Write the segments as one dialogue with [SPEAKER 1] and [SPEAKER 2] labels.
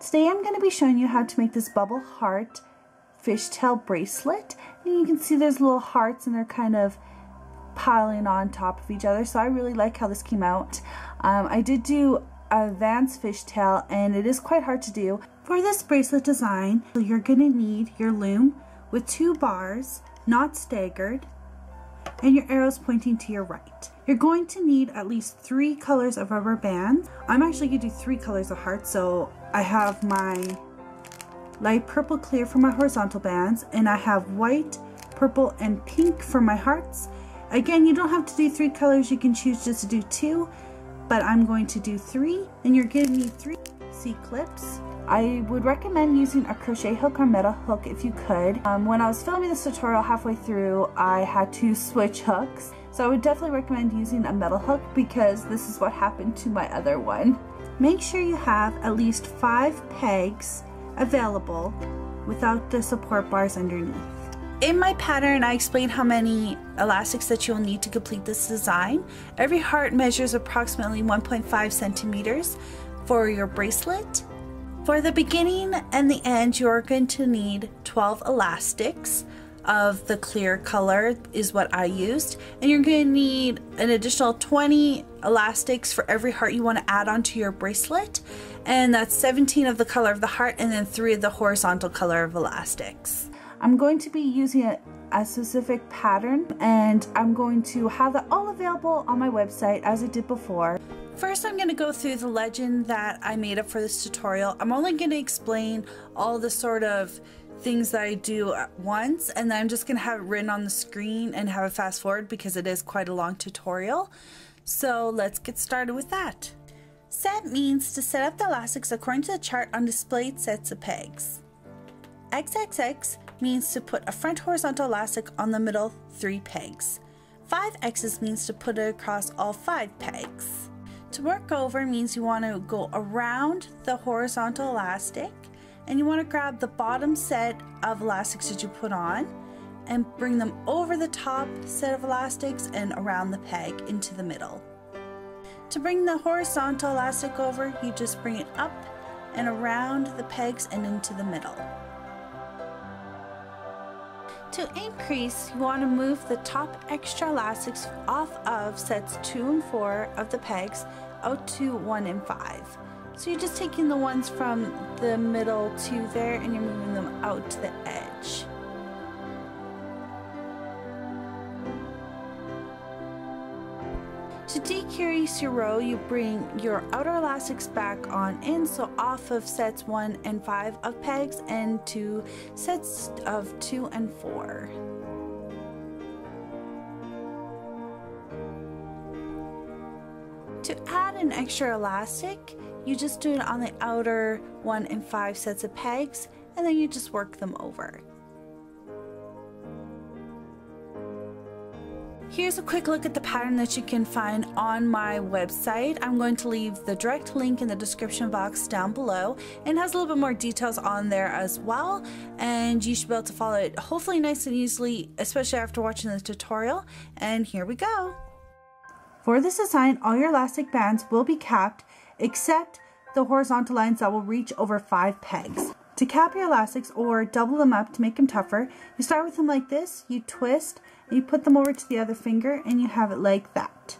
[SPEAKER 1] Today I'm going to be showing you how to make this bubble heart fishtail bracelet. And you can see there's little hearts and they're kind of piling on top of each other. So I really like how this came out. I did do advanced fishtail and it is quite hard to do. For this bracelet design, you're going to need your loom with 2 bars, not staggered, and your arrows pointing to your right. You're going to need at least 3 colors of rubber bands. I'm actually going to do 3 colors of heart, so I have my light purple clear for my horizontal bands, and I have white, purple, and pink for my hearts. Again, you don't have to do 3 colors, you can choose just to do 2, but I'm going to do 3, and you're going to need 3 C-clips. I would recommend using a crochet hook or metal hook if you could. When I was filming this tutorial halfway through, I had to switch hooks. So I would definitely recommend using a metal hook because this is what happened to my other one. Make sure you have at least 5 pegs available without the support bars underneath. In my pattern, I explained how many elastics that you'll need to complete this design. Every heart measures approximately 1.5 centimeters for your bracelet. For the beginning and the end, you're going to need 12 elastics of the clear color is what I used, and you're going to need an additional 20 elastics for every heart you want to add onto your bracelet, and that's 17 of the color of the heart and then 3 of the horizontal color of elastics. I'm going to be using a specific pattern, and I'm going to have that all available on my website as I did before. First, I'm going to go through the legend that I made up for this tutorial. I'm only going to explain all the sort of things that I do at once, and then I'm just going to have it written on the screen and have it fast forward because it is quite a long tutorial. So let's get started with that. Set means to set up the elastics according to the chart on displayed sets of pegs. XXX means to put a front horizontal elastic on the middle 3 pegs. 5X's means to put it across all 5 pegs. To work over means you want to go around the horizontal elastic and you want to grab the bottom set of elastics that you put on and bring them over the top set of elastics and around the peg into the middle. To bring the horizontal elastic over, you just bring it up and around the pegs and into the middle. To increase, you want to move the top extra elastics off of sets 2 and 4 of the pegs out to 1 and 5. So you're just taking the ones from the middle to there and you're moving them out to the edge. To decrease your row, you bring your outer elastics back on in, so off of sets 1 and 5 of pegs and to sets of 2 and 4. To add an extra elastic, you just do it on the outer 1 and 5 sets of pegs and then you just work them over. Here's a quick look at the pattern that you can find on my website. I'm going to leave the direct link in the description box down below, and has a little bit more details on there as well, and you should be able to follow it hopefully nice and easily, especially after watching the tutorial. And here we go. For this design, all your elastic bands will be capped except the horizontal lines that will reach over 5 pegs. To cap your elastics or double them up to make them tougher, you start with them like this, you twist, and you put them over to the other finger and you have it like that.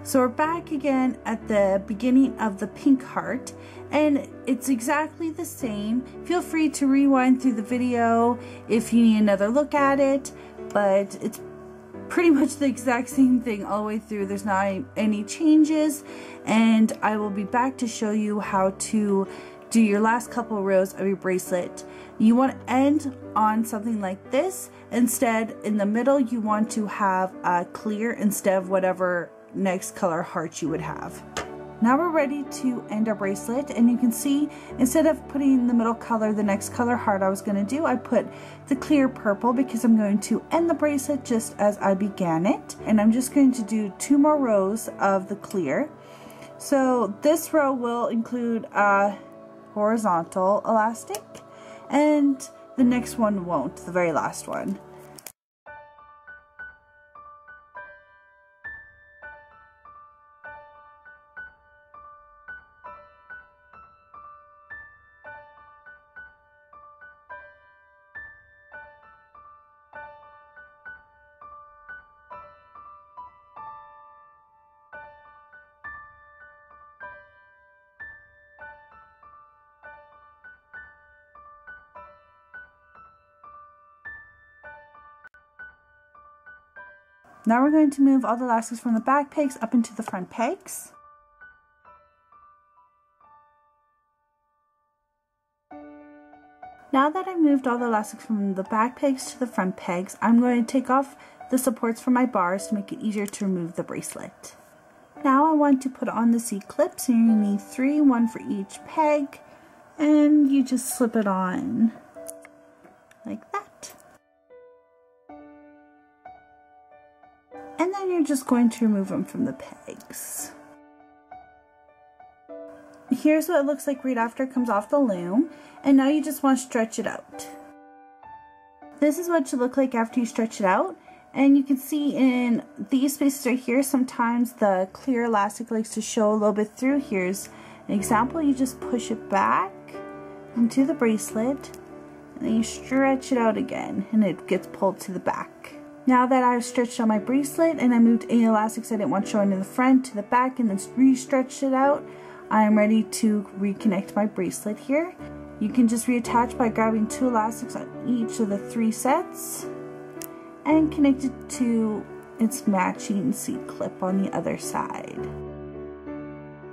[SPEAKER 1] So we're back again at the beginning of the pink heart, and it's exactly the same. Feel free to rewind through the video if you need another look at it, but it's pretty much the exact same thing all the way through. There's not any changes, and I will be back to show you how to do your last couple rows of your bracelet. You want to end on something like this. Instead, in the middle, you want to have a clear instead of whatever next color heart you would have. Now we're ready to end our bracelet, and you can see instead of putting the middle color, the next color heart I was going to do, I put the clear purple because I'm going to end the bracelet just as I began it, and I'm just going to do 2 more rows of the clear. So this row will include a horizontal elastic, and the next one won't, the very last one. Now we're going to move all the elastics from the back pegs up into the front pegs. Now that I moved all the elastics from the back pegs to the front pegs, I'm going to take off the supports from my bars to make it easier to remove the bracelet. Now I want to put on the C-clips, and you need 3, 1 for each peg, and you just slip it on like that. And then you're just going to remove them from the pegs. Here's what it looks like right after it comes off the loom, and now you just want to stretch it out. This is what it should look like after you stretch it out, and you can see in these spaces right here, sometimes the clear elastic likes to show a little bit through. Here's an example. You just push it back into the bracelet, and then you stretch it out again, and it gets pulled to the back. Now that I've stretched out my bracelet and I moved any elastics I didn't want showing in the front to the back and then re-stretched it out, I am ready to reconnect my bracelet here. You can just reattach by grabbing 2 elastics on each of the 3 sets and connect it to its matching C-clip on the other side.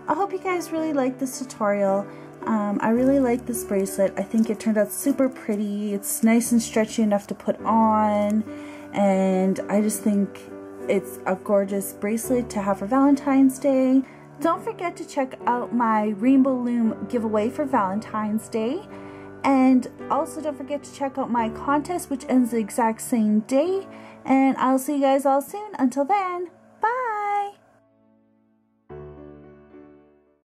[SPEAKER 1] I hope you guys really like this tutorial. I really like this bracelet. I think it turned out super pretty. It's nice and stretchy enough to put on, and I just think it's a gorgeous bracelet to have for Valentine's Day. Don't forget to check out my Rainbow Loom giveaway for Valentine's Day, and also don't forget to check out my contest, which ends the exact same day, and I'll see you guys all soon. Until then,